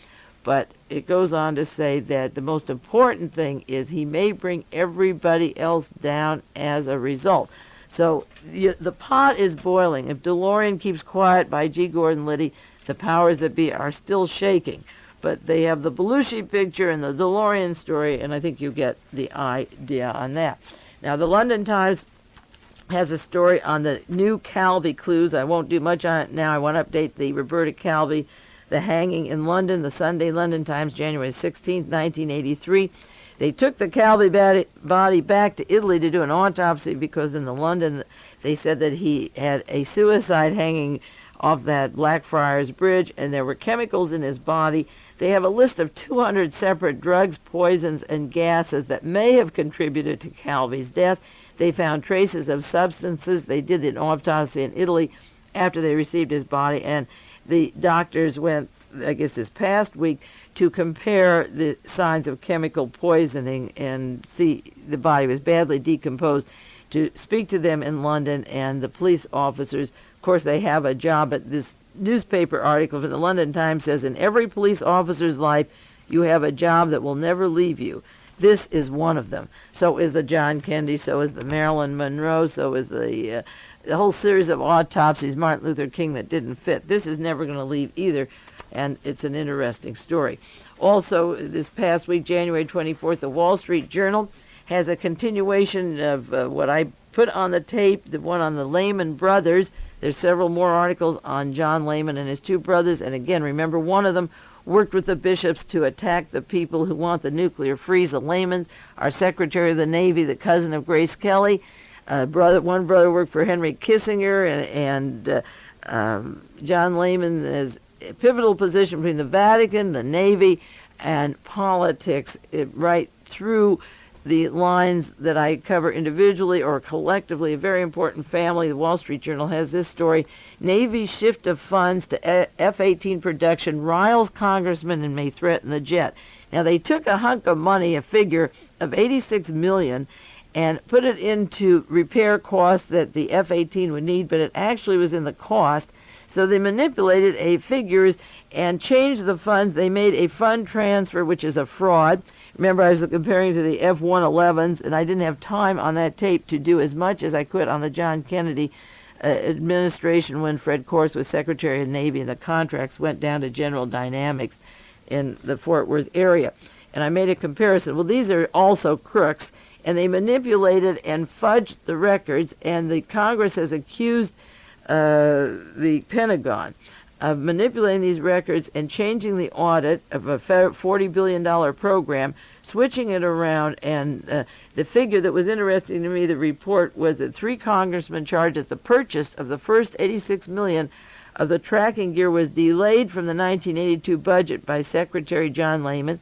but it goes on to say that the most important thing is he may bring everybody else down as a result. So the pot is boiling. If DeLorean keeps quiet by G. Gordon Liddy, the powers that be are still shaking. But they have the Belushi picture and the DeLorean story, and I think you get the idea on that. Now, the London Times has a story on the new Calvi clues. I won't do much on it now. I want to update the Roberta Calvi, the hanging in London, the Sunday London Times, January 16, 1983. They took the Calvi body back to Italy to do an autopsy because in the London they said that he had a suicide hanging off that Blackfriars Bridge, and there were chemicals in his body. They have a list of 200 separate drugs, poisons, and gases that may have contributed to Calvi's death. They found traces of substances. They did an autopsy in Italy after they received his body, and the doctors went, I guess this past week, to compare the signs of chemical poisoning and see the body was badly decomposed, to speak to them in London, and the police officers, of course, they have a job, but this newspaper article from the London Times says, in every police officer's life, you have a job that will never leave you. This is one of them. So is the John Kennedy, so is the Marilyn Monroe, so is the whole series of autopsies, Martin Luther King, that didn't fit. This is never going to leave either, and it's an interesting story. Also, this past week, January 24th, the Wall Street Journal has a continuation of what I put on the tape, the one on the Lehman brothers. There's several more articles on John Lehman and his two brothers, and again, remember, one of them worked with the bishops to attack the people who want the nuclear freeze. The Lehmans, our Secretary of the Navy, the cousin of Grace Kelly. One brother worked for Henry Kissinger, and John Lehman is a pivotal position between the Vatican, the Navy, and politics, right through the lines that I cover individually or collectively. A very important family. The Wall Street Journal has this story. Navy shift of funds to F-18 production riles congressman and may threaten the jet. Now, they took a hunk of money, a figure of $86 million, and put it into repair costs that the F-18 would need, but it actually was in the cost. So they manipulated figures and changed the funds. They made a fund transfer, which is a fraud. Remember, I was comparing to the F-111s, and I didn't have time on that tape to do as much as I could on the John Kennedy administration when Fred Corse was Secretary of the Navy and the contracts went down to General Dynamics in the Fort Worth area. And I made a comparison. Well, these are also crooks, and they manipulated and fudged the records, and the Congress has accused the Pentagon of manipulating these records and changing the audit of a $40 billion program, switching it around, and the figure that was interesting to me, the report, was that 3 congressmen charged that the purchase of the first $86 million of the tracking gear was delayed from the 1982 budget by Secretary John Lehman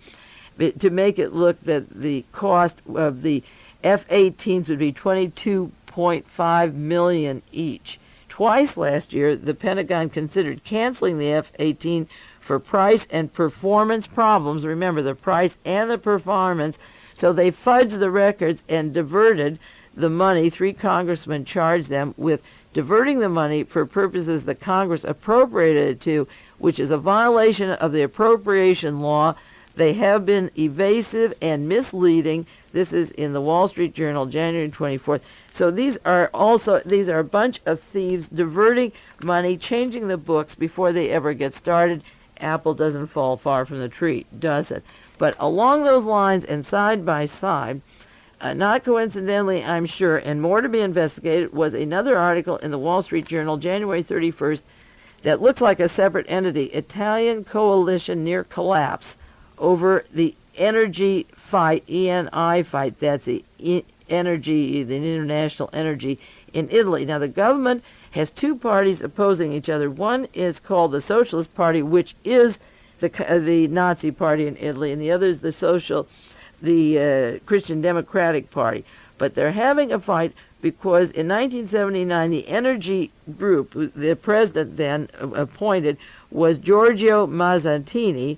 to make it look that the cost of the F-18s would be $22.5 million each. Twice last year, the Pentagon considered canceling the F-18 for price and performance problems. Remember, the price and the performance. So they fudged the records and diverted the money. 3 congressmen charged them with diverting the money for purposes the Congress appropriated it to, which is a violation of the appropriation law. They have been evasive and misleading. This is in the Wall Street Journal, January 24th. So these are a bunch of thieves diverting money, changing the books before they ever get started. Apple doesn't fall far from the tree, does it? But along those lines and side by side, Not coincidentally, I'm sure, and more to be investigated, was another article in the Wall Street Journal, January 31st, that looks like a separate entity. Italian coalition near collapse over the energy fight, ENI fight. That's the energy, the international energy in Italy. Now, the government has two parties opposing each other. One is called the Socialist Party, which is the Nazi party in Italy, and the other is the Christian Democratic Party. But they're having a fight because in 1979, the energy group, the president then appointed, was Giorgio Mazzantini,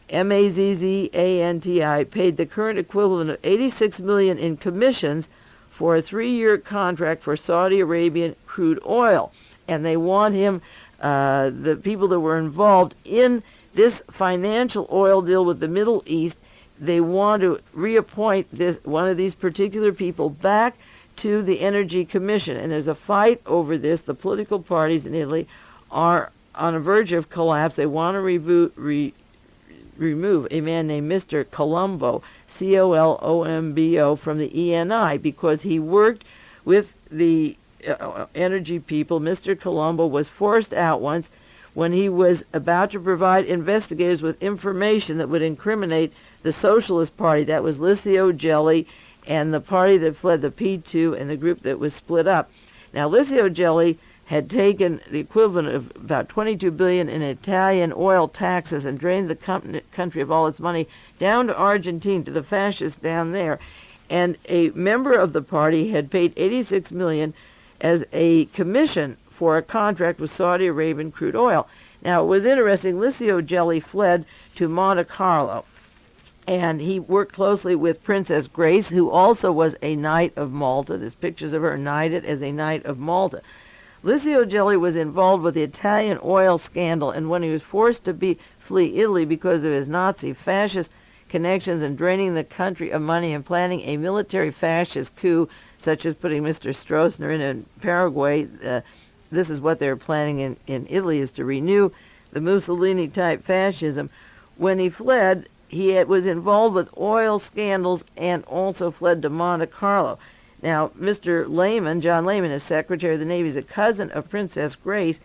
Mazzanti, paid the current equivalent of $86 million in commissions for a 3-year contract for Saudi Arabian crude oil. And they want him, the people that were involved in this financial oil deal with the Middle East, they want to reappoint one of these particular people back to the Energy Commission. And there's a fight over this. The political parties in Italy are on the verge of collapse. They want to remove a man named Mr. Colombo, Colombo, from the ENI because he worked with the energy people. Mr. Colombo was forced out once when he was about to provide investigators with information that would incriminate the Socialist Party. That was Licio Gelli and the party that fled, the P2, and the group that was split up. Now, Licio Gelli had taken the equivalent of about $22 billion in Italian oil taxes and drained the country of all its money down to Argentina, to the fascists down there. And a member of the party had paid $86 million as a commission for a contract with Saudi Arabian crude oil. Now, it was interesting. Licio Gelli fled to Monte Carlo, and he worked closely with Princess Grace, who also was a Knight of Malta. There's pictures of her knighted as a Knight of Malta. Licio Gelli was involved with the Italian oil scandal, and when he was forced to flee Italy because of his Nazi fascist connections and draining the country of money and planning a military fascist coup, such as putting Mr. Stroessner in Paraguay, this is what they're planning in Italy, is to renew the Mussolini-type fascism. When he fled, he was involved with oil scandals and also fled to Monte Carlo. Now, Mr. Lehman, John Lehman, is Secretary of the Navy, is a cousin of Princess Grace,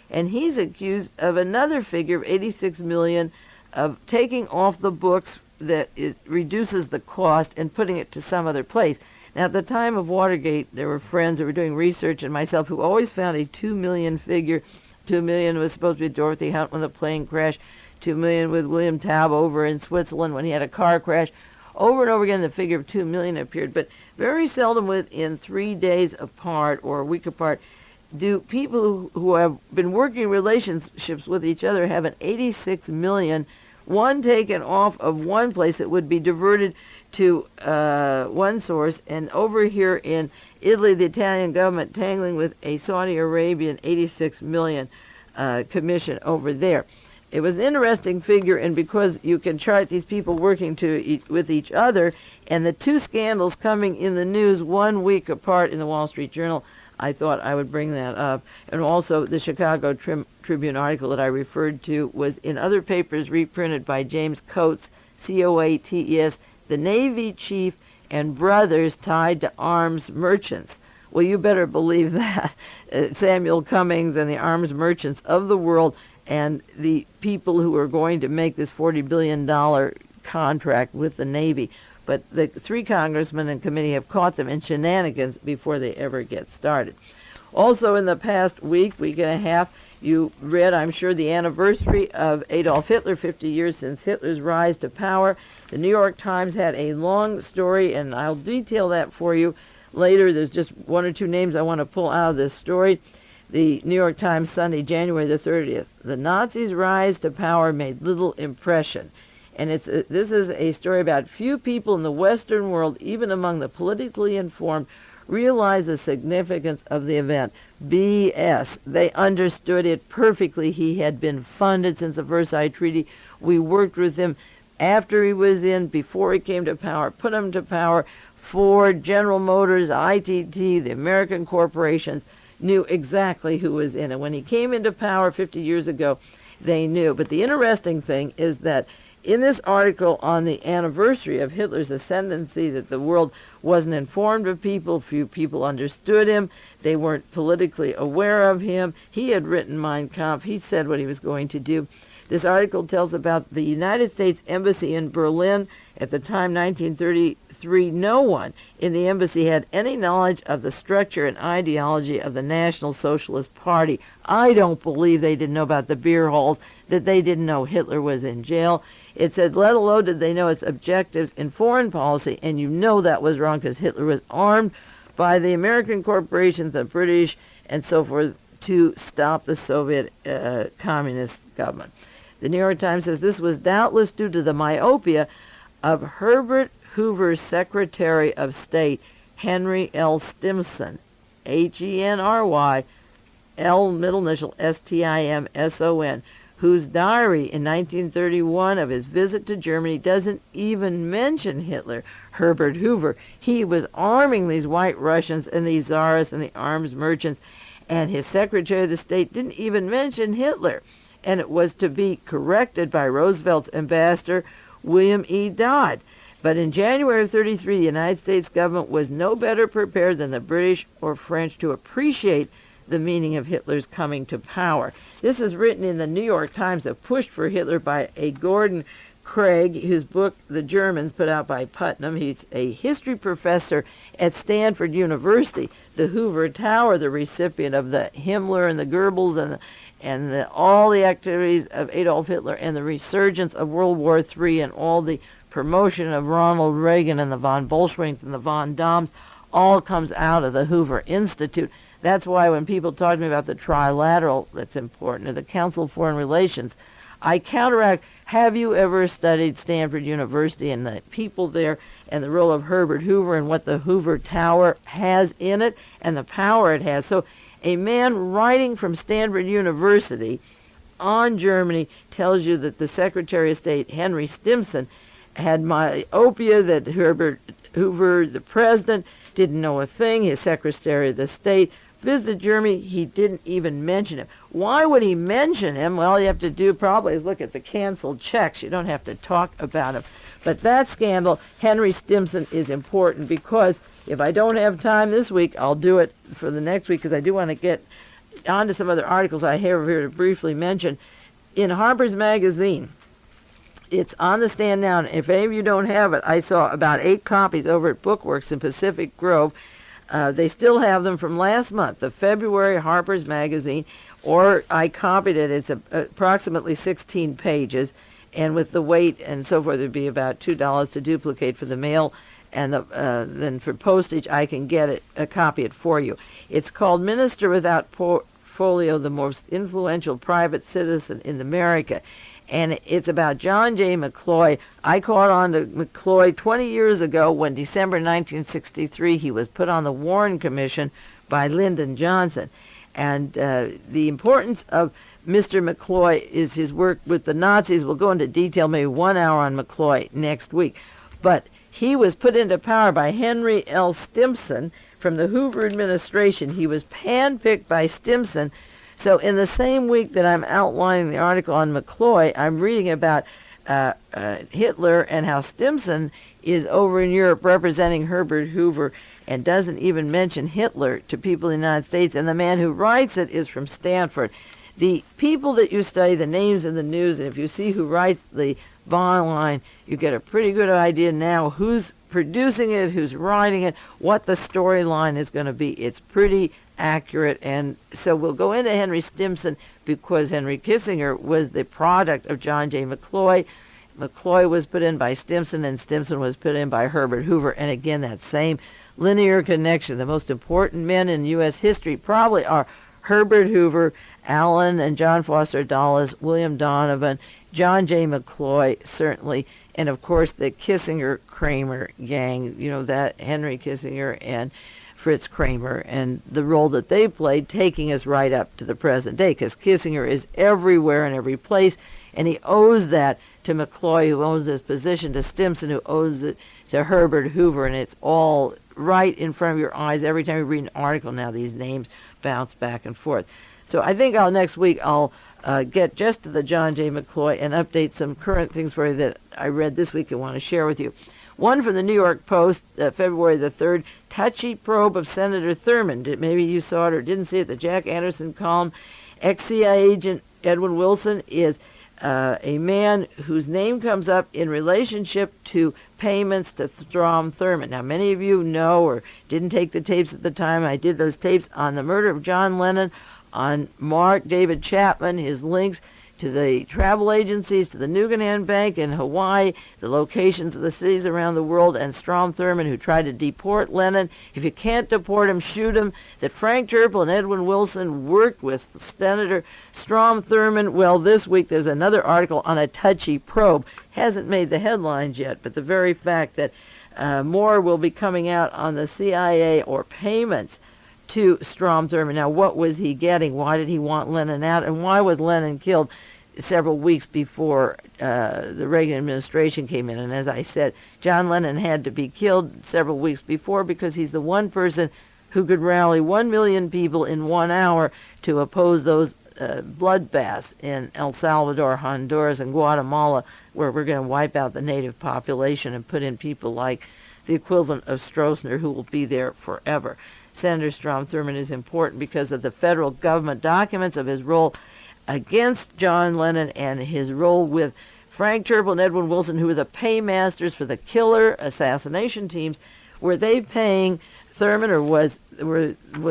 and he's accused of another figure of $86 million of taking off the books that reduces the cost and putting it to some other place. Now, at the time of Watergate, there were friends who were doing research, and myself, who always found a $2 million figure. $2 million was supposed to be Dorothy Hunt when the plane crashed. $2 million with William Taub over in Switzerland when he had a car crash. Over and over again, the figure of $2 million appeared, but very seldom within 3 days apart or a week apart do people who have been working relationships with each other have an $86 million, one taken off of one place that would be diverted to one source, and over here in Italy, the Italian government tangling with a Saudi Arabian $86 million commission over there. It was an interesting figure, and because you can chart these people working with each other, and the two scandals coming in the news 1 week apart in the Wall Street Journal, I thought I would bring that up. And also the Chicago Tribune article that I referred to was in other papers reprinted by James Coates, Coates, the Navy chief and brothers tied to arms merchants. Well, you better believe that. Samuel Cummings and the arms merchants of the world, and the people who are going to make this $40 billion contract with the Navy. But the 3 congressmen and committee have caught them in shenanigans before they ever get started. Also, in the past week and a half, you read, I'm sure, the anniversary of Adolf Hitler, 50 years since Hitler's rise to power. The New York Times had a long story, and I'll detail that for you later. There's just 1 or 2 names I want to pull out of this story. The New York Times, Sunday, January the 30th. The Nazis' rise to power made little impression. And this is a story about few people in the Western world, even among the politically informed, realize the significance of the event. BS. They understood it perfectly. He had been funded since the Versailles Treaty. We worked with him after he was in, before he came to power, put him to power. Ford, General Motors, ITT, the American corporations knew exactly who was in it. When he came into power 50 years ago, they knew. But the interesting thing is that in this article on the anniversary of Hitler's ascendancy, that the world wasn't informed of people, few people understood him, they weren't politically aware of him. He had written Mein Kampf, he said what he was going to do. This article tells about the United States Embassy in Berlin at the time, 1933. No one in the embassy had any knowledge of the structure and ideology of the National Socialist Party. I don't believe they didn't know about the beer halls, that they didn't know Hitler was in jail. It said, let alone did they know its objectives in foreign policy, and you know that was wrong because Hitler was armed by the American corporations, the British, and so forth, to stop the Soviet communist government. The New York Times says this was doubtless due to the myopia of Herbert Hoover's Secretary of State, Henry L. Stimson, Henry, L middle initial Stimson, whose diary in 1931 of his visit to Germany doesn't even mention Hitler. Herbert Hoover, he was arming these white Russians and these czars and the arms merchants, and his Secretary of the State didn't even mention Hitler. And it was to be corrected by Roosevelt's ambassador, William E. Dodd. But in January of 1933, the United States government was no better prepared than the British or French to appreciate the meaning of Hitler's coming to power. This is written in the New York Times, a push for Hitler by a Gordon Craig, whose book, The Germans, put out by Putnam. He's a history professor at Stanford University. The Hoover Tower, the recipient of the Himmler and the Goebbels and all the activities of Adolf Hitler and the resurgence of World War III and all the promotion of Ronald Reagan and the von Bolsheviks and the vonDamms all comes out of the Hoover Institute. That's why when people talk to me about the trilateral, that's important, or the Council of Foreign Relations, I counteract, have you ever studied Stanford University and the people there and the role of Herbert Hoover and what the Hoover Tower has in it and the power it has? So a man writing from Stanford University on Germany tells you that the Secretary of State, Henry Stimson, had myopia, that Herbert Hoover, the president, didn't know a thing. His Secretary of the State visited Germany. He didn't even mention him. Why would he mention him? Well, all you have to do probably is look at the canceled checks. You don't have to talk about him. But that scandal, Henry Stimson, is important because if I don't have time this week, I'll do it for the next week because I do want to get on to some other articles I have here to briefly mention. In Harper's Magazine, it's on the stand now, and if any of you don't have it, I saw about 8 copies over at Bookworks in Pacific Grove. They still have them from last month, the February Harper's Magazine, or I copied it. It's approximately 16 pages, and with the weight and so forth, it would be about $2 to duplicate for the mail, and then for postage, I can get a copy it for you. It's called Minister Without Portfolio, the Most Influential Private Citizen in America. And it's about John J. McCloy. I caught on to McCloy 20 years ago when December 1963 he was put on the Warren Commission by Lyndon Johnson. And the importance of Mr. McCloy is his work with the Nazis. We'll go into detail, maybe 1 hour on McCloy next week. But he was put into power by Henry L. Stimson from the Hoover administration. He was handpicked by Stimson. So in the same week that I'm outlining the article on McCloy, I'm reading about Hitler and how Stimson is over in Europe representing Herbert Hoover and doesn't even mention Hitler to people in the United States. And the man who writes it is from Stanford. The people that you study, the names in the news, and if you see who writes the byline, you get a pretty good idea now who's producing it, who's writing it, what the storyline is going to be. It's pretty accurate. And so we'll go into Henry Stimson because Henry Kissinger was the product of John J. McCloy. McCloy was put in by Stimson, and Stimson was put in by Herbert Hoover. And again, that same linear connection. The most important men in U.S. history probably are Herbert Hoover, Allen and John Foster Dulles, William Donovan, John J. McCloy, certainly, and of course the Kissinger-Kramer gang, you know, that Henry Kissinger and Fritz Kramer, and the role that they played taking us right up to the present day, because Kissinger is everywhere in every place, and he owes that to McCloy, who owns his position, to Stimson, who owes it to Herbert Hoover, and it's all right in front of your eyes. Every time you read an article now, these names bounce back and forth. So I think next week I'll get just to the John J. McCloy and update some current things for you that I read this week and want to share with you. One from the New York Post, February the 3rd, touchy probe of Senator Thurmond. Maybe you saw it or didn't see it, the Jack Anderson column. Ex-CIA agent Edwin Wilson is a man whose name comes up in relationship to payments to Strom Thurmond. Now, many of you know or didn't take the tapes at the time. I did those tapes on the murder of John Lennon, on Mark David Chapman, his links to the travel agencies, to the Nugan Bank in Hawaii, the locations of the cities around the world, and Strom Thurmond, who tried to deport Lennon. If you can't deport him, shoot him. That Frank Churchill and Edwin Wilson worked with Senator Strom Thurmond. Well, this week there's another article on a touchy probe. Hasn't made the headlines yet, but the very fact that more will be coming out on the CIA or payments to Strom Thurmond. Now, what was he getting? Why did he want Lennon out? And why was Lennon killed several weeks before the Reagan administration came in? And as I said, John Lennon had to be killed several weeks before because he's the one person who could rally 1 million people in 1 hour to oppose those bloodbaths in El Salvador, Honduras, and Guatemala, where we're going to wipe out the native population and put in people like the equivalent of Stroessner, who will be there forever. Senator Strom Thurmond is important because of the federal government documents of his role against John Lennon and his role with Frank Churchill and Edwin Wilson, who were the paymasters for the killer assassination teams. Were they paying Thurmond, or was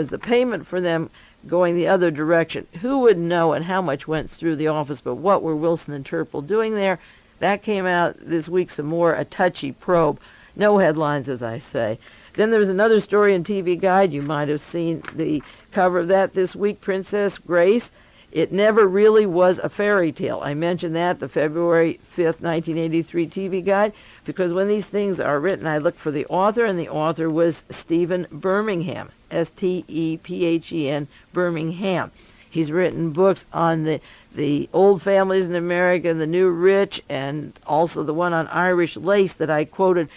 the payment for them going the other direction? Who would know, and how much went through the office? But what were Wilson and Churchill doing there? That came out this week some more, a touchy probe. No headlines, as I say. Then there's another story in TV Guide. You might have seen the cover of that this week, Princess Grace. It never really was a fairy tale. I mentioned that, the February 5th, 1983 TV Guide, because when these things are written, I look for the author, and the author was Stephen Birmingham, S-T-E-P-H-E-N, Birmingham. He's written books on the old families in America, the new rich, and also the one on Irish lace that I quoted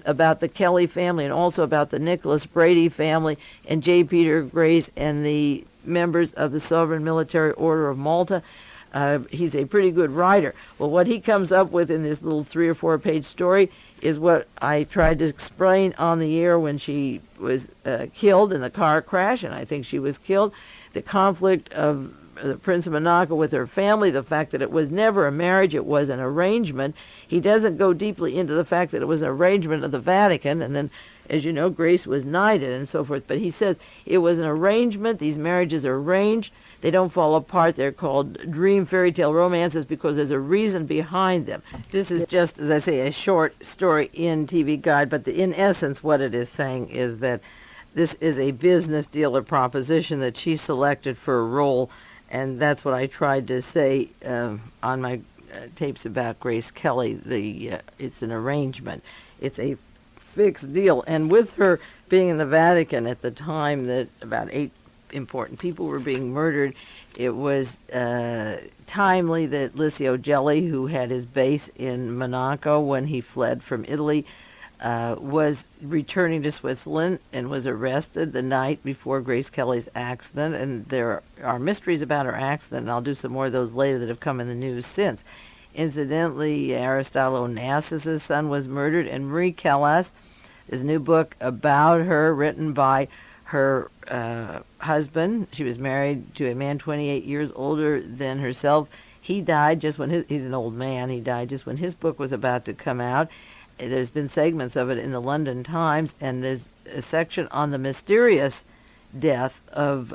about the Kelly family, and also about the Nicholas Brady family and J. Peter Grace and the members of the Sovereign Military Order of Malta. He's a pretty good writer. Well, what he comes up with in this little 3 or 4 page story is what I tried to explain on the air when she was killed in the car crash, and I think she was killed. The conflict of the Prince of Monaco with her family, the fact that it was never a marriage, it was an arrangement. He doesn't go deeply into the fact that it was an arrangement of the Vatican, and then, as you know, Grace was knighted and so forth. But he says it was an arrangement. These marriages are arranged. They don't fall apart. They're called dream fairy tale romances because there's a reason behind them. This is just, as I say, a short story in TV Guide, but in essence what it is saying is that this is a business deal or proposition that she selected for a role. And that's what I tried to say on my tapes about Grace Kelly. It's an arrangement. It's a fixed deal. And with her being in the Vatican at the time that about 8 important people were being murdered, it was timely that Licio Gelli, who had his base in Monaco when he fled from Italy, was returning to Switzerland and was arrested the night before Grace Kelly's accident. And there are mysteries about her accident, and I'll do some more of those later that have come in the news since. Incidentally, Aristotle Onassis' son was murdered, and Marie Callas, there's a new book about her written by her husband. She was married to a man 28 years older than herself. He died just when he's an old man. He died just when his book was about to come out. There's been segments of it in the London Times, and there's a section on the mysterious death of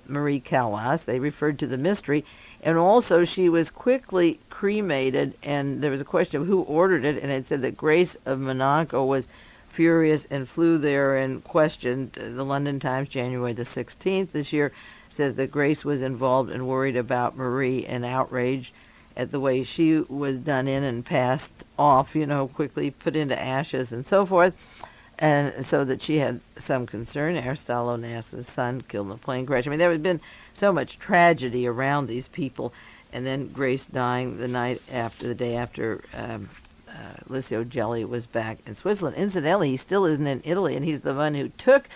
Marie Callas. They referred to the mystery. And also she was quickly cremated, and there was a question of who ordered it, and it said that Grace of Monaco was furious and flew there and questioned. The London Times, January the 16th this year, says that Grace was involved and worried about Marie and outraged at the way she was done in and passed off, quickly put into ashes and so forth. And so that she had some concern. Aristotle Onassis' son killed in a plane crash. I mean, there had been so much tragedy around these people. And then Grace dying the day after Licio Gelli was back in Switzerland. Incidentally, he still isn't in Italy, and he's the one who took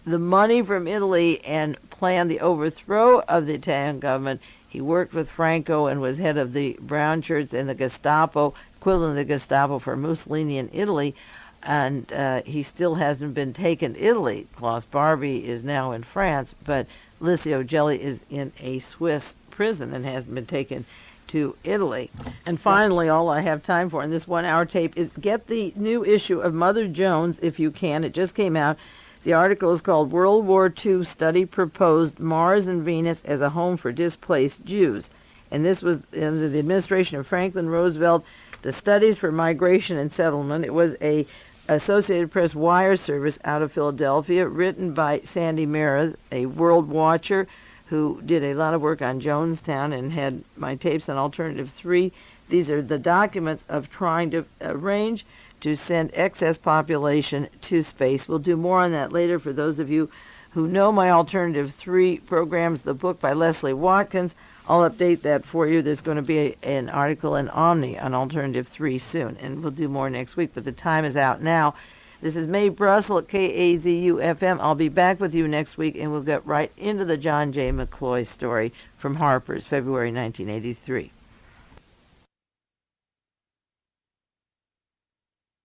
the money from Italy and planned the overthrow of the Italian government. He worked with Franco and was head of the brown shirts in the Gestapo, equivalent of the Gestapo for Mussolini in Italy, and he still hasn't been taken to Italy. Klaus Barbie is now in France, but Licio Gelli is in a Swiss prison and hasn't been taken to Italy. And finally, all I have time for in this 1 hour tape is get the new issue of Mother Jones if you can. It just came out. The article is called World War II Study Proposed Mars and Venus as a Home for Displaced Jews. And this was under the administration of Franklin Roosevelt, the Studies for Migration and Settlement. It was a Associated Press wire service out of Philadelphia, written by Sandy Meredith, a world watcher who did a lot of work on Jonestown and had my tapes on Alternative 3. These are the documents of trying to arrange to send excess population to space. We'll do more on that later. For those of you who know my Alternative 3 programs, the book by Leslie Watkins, I'll update that for you. There's going to be an article in Omni on Alternative 3 soon, and we'll do more next week, but the time is out now. This is Mae Brussell at KAZU-FM. I'll be back with you next week, and we'll get right into the John J. McCloy story from Harper's, February 1983.